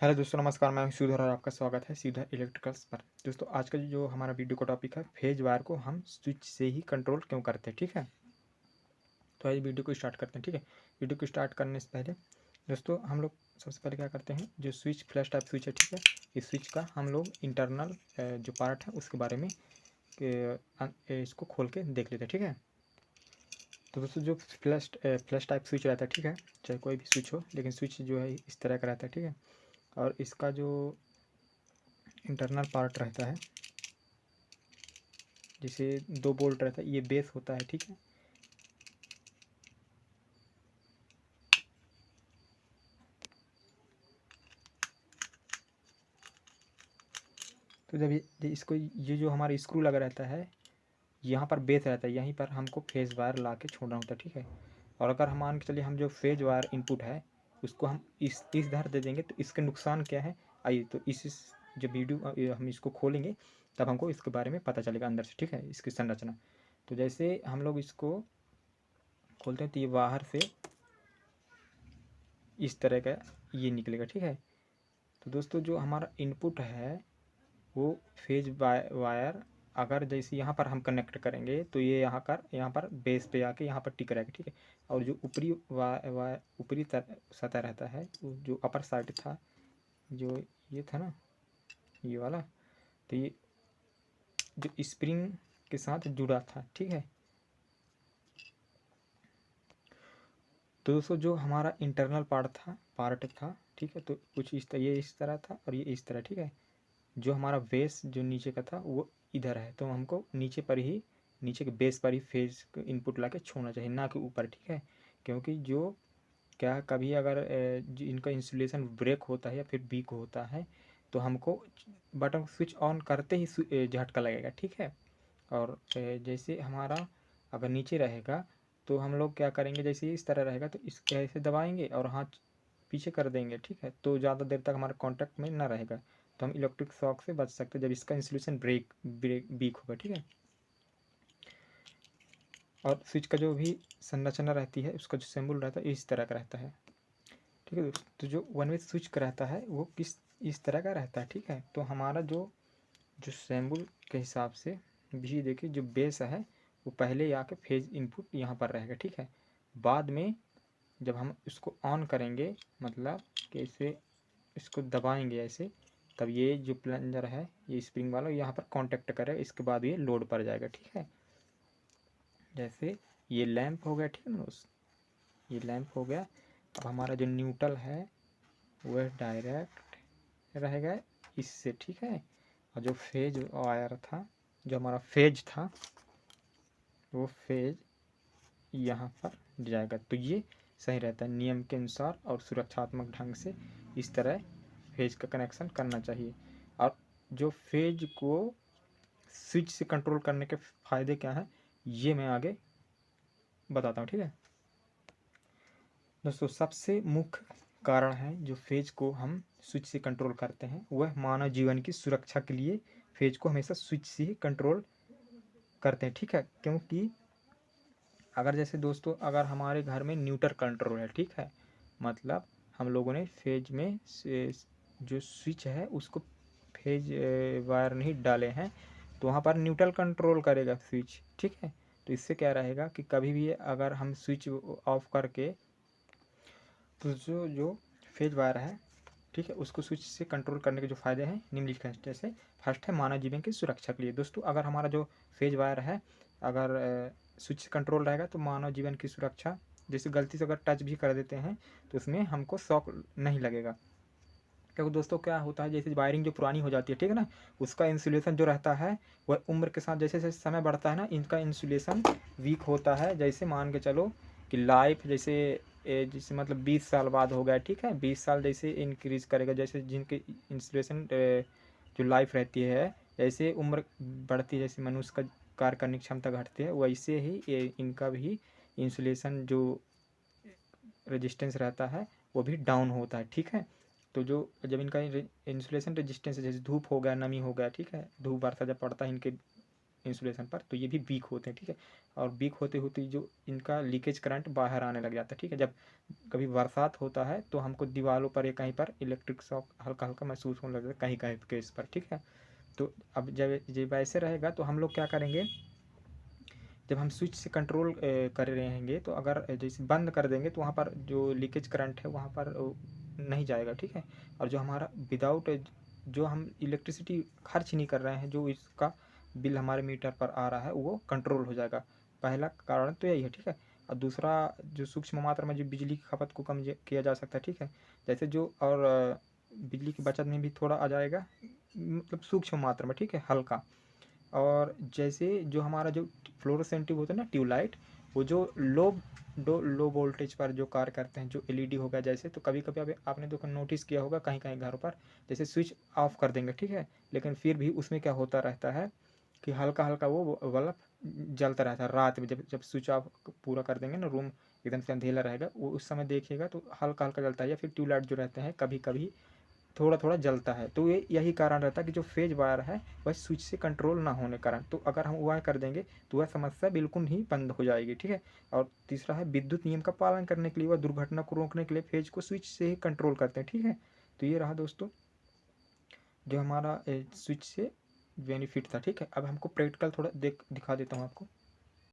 Hello दोस्तों, नमस्कार। मैं श्रीधर और आपका स्वागत है सीधा इलेक्ट्रिकल्स पर। दोस्तों, आज का जो हमारा वीडियो का टॉपिक है, फेज वायर को हम स्विच से ही कंट्रोल क्यों करते हैं। ठीक है, तो आइए वीडियो को स्टार्ट करते हैं। ठीक है, वीडियो को स्टार्ट करने से पहले दोस्तों हम लोग सबसे पहले क्या करते हैं, जो स्विच फ्लैश टाइप स्विच है, ठीक है, इस स्विच का हम लोग इंटरनल जो पार्ट है उसके बारे में इसको खोल के देख लेते हैं। ठीक है, तो दोस्तों जो फ्लैश टाइप स्विच रहता है, ठीक है, चाहे कोई भी स्विच हो, लेकिन स्विच जो है इस तरह का रहता है। ठीक है, और इसका जो इंटरनल पार्ट रहता है, जैसे 2 बोल्ट रहता है, ये बेस होता है। ठीक है, तो जब ये इसको ये जो हमारा स्क्रू लगा रहता है, यहाँ पर बेस रहता है, यहीं पर हमको फेज वायर ला के छोड़ना होता है। ठीक है, और अगर हम मान के चलिए, हम जो फेज वायर इनपुट है उसको हम इस धर दे देंगे, तो इसके नुकसान क्या है, आइए तो इस जो वीडियो हम इसको खोलेंगे तब हमको इसके बारे में पता चलेगा अंदर से। ठीक है, इसकी संरचना। तो जैसे हम लोग इसको खोलते हैं तो ये बाहर से इस तरह का ये निकलेगा। ठीक है, तो दोस्तों जो हमारा इनपुट है वो फेज वायर अगर जैसे यहाँ पर हम कनेक्ट करेंगे तो ये यहाँ पर बेस पे आके यहाँ पर टिक रहेगा। ठीक है, और जो ऊपरी सतह रहता है, जो अपर साइड था, जो ये था ना, ये वाला, तो ये जो स्प्रिंग के साथ जुड़ा था। ठीक है, तो दोस्तों जो हमारा इंटरनल पार्ट था, ठीक है, तो कुछ ये इस तरह था और ये इस तरह। ठीक है, जो हमारा बेस जो नीचे का था वो इधर है, तो हमको नीचे के बेस पर ही फेज इनपुट ला के छोड़ना चाहिए, ना कि ऊपर। ठीक है, क्योंकि जो क्या कभी अगर इनका इंसुलेशन ब्रेक होता है या फिर वीक होता है तो हमको बटन स्विच ऑन करते ही झटका लगेगा। ठीक है, और जैसे हमारा अगर नीचे रहेगा तो हम लोग क्या करेंगे, जैसे इस तरह रहेगा तो इस ऐसे दबाएंगे और हाथ पीछे कर देंगे। ठीक है, तो ज़्यादा देर तक हमारे कांटेक्ट में ना रहेगा, तो हम इलेक्ट्रिक शॉक से बच सकते हैं जब इसका इंसुलेशन ब्रेक ब्रेक वीक होगा। ठीक है, और स्विच का जो भी संरचना रहती है, उसका जो सिंबल रहता है इस तरह का रहता है। ठीक है दोस्तों, तो जो वन वे स्विच का रहता है वो किस इस तरह का रहता है। ठीक है, तो हमारा जो जो सिंबल के हिसाब से भी देखिए, जो बेस है वो पहले आके फेज इनपुट यहाँ पर रहेगा। ठीक है, बाद में जब हम इसको ऑन करेंगे, मतलब कि इसे इसको दबाएंगे ऐसे, तब ये जो प्लंजर है, ये स्प्रिंग वाला, यहाँ पर कांटेक्ट करेगा, इसके बाद ये लोड पर जाएगा। ठीक है, जैसे ये लैंप हो गया। ठीक है ना दोस्त, ये लैंप हो गया। अब हमारा जो न्यूट्रल है वह डायरेक्ट रहेगा इससे। ठीक है, और जो फेज वायर था, जो हमारा फेज था, वो फेज यहाँ पर जाएगा। तो ये सही रहता है, नियम के अनुसार और सुरक्षात्मक ढंग से इस तरह फेज का कनेक्शन करना चाहिए। और जो फेज को स्विच से कंट्रोल करने के फ़ायदे क्या हैं, ये मैं आगे बताता हूँ। ठीक है दोस्तों, सबसे मुख्य कारण है जो फेज को हम स्विच से कंट्रोल करते हैं, वह मानव जीवन की सुरक्षा के लिए फेज को हमेशा स्विच से ही कंट्रोल करते हैं। ठीक है, क्योंकि अगर जैसे दोस्तों अगर हमारे घर में न्यूट्रल कंट्रोल है, ठीक है, मतलब हम लोगों ने फेज में से जो स्विच है उसको फेज वायर नहीं डाले हैं, तो वहाँ पर न्यूट्रल कंट्रोल करेगा स्विच। ठीक है, तो इससे क्या रहेगा कि कभी भी अगर हम स्विच ऑफ करके, तो जो जो फेज वायर है, ठीक है, उसको स्विच से कंट्रोल करने के जो फ़ायदे हैं निम्नलिखित हैं। जैसे फर्स्ट है मानव जीवन की सुरक्षा के लिए। दोस्तों अगर हमारा जो फेज वायर है, अगर स्विच से कंट्रोल रहेगा तो मानव जीवन की सुरक्षा, जैसे गलती से अगर टच भी कर देते हैं तो उसमें हमको शॉक नहीं लगेगा। क्योंकि दोस्तों क्या होता है, जैसे वायरिंग जो पुरानी हो जाती है, ठीक है ना, उसका इंसुलेशन जो रहता है वह उम्र के साथ जैसे जैसे समय बढ़ता है ना, इनका इंसुलेशन वीक होता है। जैसे मान के चलो कि लाइफ जैसे मतलब 20 साल बाद हो गया। ठीक है, 20 साल जैसे इंक्रीज करेगा, जैसे जिनके इंसुलेशन जो लाइफ रहती है, जैसे उम्र बढ़ती है, जैसे मनुष्य का कार्य करने की क्षमता घटती है, वैसे ही इनका भी इंसुलेशन जो रेजिस्टेंस रहता है वो भी डाउन होता है। ठीक है, तो जो जब इनका इंसुलेशन रेजिस्टेंस, जैसे धूप हो गया, नमी हो गया, ठीक है, धूप वर्षा जब पड़ता है इनके इंसुलेशन पर, तो ये भी वीक होते हैं, ठीक है। और वीक होते होते जो इनका लीकेज करंट बाहर आने लग जाता है, ठीक है। जब कभी बरसात होता है तो हमको दीवारों पर या कहीं पर इलेक्ट्रिक शॉक हल्का हल्का महसूस होने लगता है कहीं कहीं केस पर, ठीक है। तो अब जब ऐसे रहेगा तो हम लोग क्या करेंगे, जब हम स्विच से कंट्रोल कर रहेंगे तो अगर जैसे बंद कर देंगे तो वहाँ पर जो लीकेज करंट है वहाँ पर नहीं जाएगा, ठीक है। और जो हमारा विदाउट जो हम इलेक्ट्रिसिटी खर्च नहीं कर रहे हैं, जो इसका बिल हमारे मीटर पर आ रहा है वो कंट्रोल हो जाएगा। पहला कारण तो यही है, ठीक है। और दूसरा, जो सूक्ष्म मात्रा में जो बिजली की खपत को कम किया जा सकता है, ठीक है। जैसे जो और बिजली की बचत में भी थोड़ा आ जाएगा, मतलब सूक्ष्म मात्रा में, ठीक है, हल्का। और जैसे जो हमारा जो फ्लोरोसेंट ट्यूब होता है ना, ट्यूबलाइट, वो जो लो वोल्टेज पर जो कार्य करते हैं, जो एलईडी हो गया जैसे, तो कभी कभी आपने तो नोटिस किया होगा कहीं कहीं घरों पर, जैसे स्विच ऑफ कर देंगे, ठीक है, लेकिन फिर भी उसमें क्या होता रहता है कि हल्का हल्का वो बल्ब जलता रहता है रात में। जब जब स्विच ऑफ पूरा कर देंगे ना, रूम एकदम से अंधेला रहेगा, वो उस समय देखिएगा तो हल्का हल्का जलता है। या फिर ट्यूबलाइट जो रहते हैं कभी कभी थोड़ा थोड़ा जलता है, तो ये यही कारण रहता है कि जो फेज वायर है वह स्विच से कंट्रोल ना होने कारण, तो अगर हम वह कर देंगे तो वह समस्या बिल्कुल ही बंद हो जाएगी, ठीक है। और तीसरा है, विद्युत नियम का पालन करने के लिए व दुर्घटना को रोकने के लिए फेज को स्विच से ही कंट्रोल करते हैं, ठीक है। तो ये रहा दोस्तों जो हमारा स्विच से बेनिफिट था, ठीक है। अब हमको प्रैक्टिकल थोड़ा दिखा देता हूँ आपको।